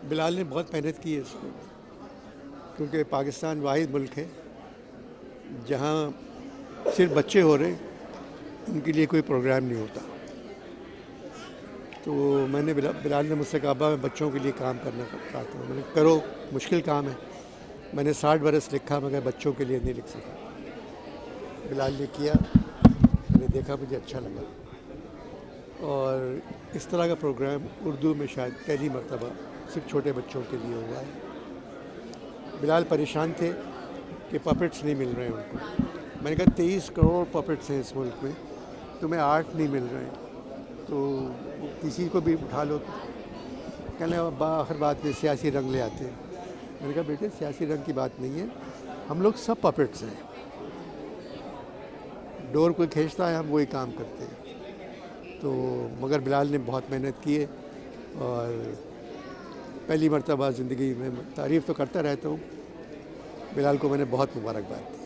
بلال نے بہت محنت کی ہے اس میں، کیونکہ پاکستان واحد ملک ہے جہاں صرف بچے ہو رہے، ان کے لیے کوئی پروگرام نہیں ہوتا. تو میں نے بلال نے مجھ سے کہا میں بچوں کے لیے کام کرنا چاہتا ہوں. میں نے کرو، مشکل کام ہے. میں نے 60 برس لکھا مگر بچوں کے لیے نہیں لکھ سکا. بلال نے کیا، میں نے دیکھا، مجھے اچھا لگا. اور اس طرح کا پروگرام اردو میں شاید پہلی مرتبہ صرف چھوٹے بچوں کے لیے ہوا ہے. بلال پریشان تھے کہ پپٹس نہیں مل رہے ہیں ان کو. میں نے کہا 23 کروڑ پپٹس ہیں اس ملک میں، تمہیں 8 نہیں مل رہے ہیں تو کسی کو بھی اٹھا لو. کہنے آخر بات میں سیاسی رنگ لے آتے ہیں. میں نے کہا بیٹے سیاسی رنگ کی بات نہیں ہے، ہم لوگ سب پپٹس ہیں. ڈور کوئی کھینچتا ہے ہم وہی کام کرتے ہیں. تو مگر بلال نے بہت محنت کی ہے، اور پہلی مرتبہ زندگی میں تعریف تو کرتا رہتا ہوں. بلال کو میں نے بہت مبارکباد دی.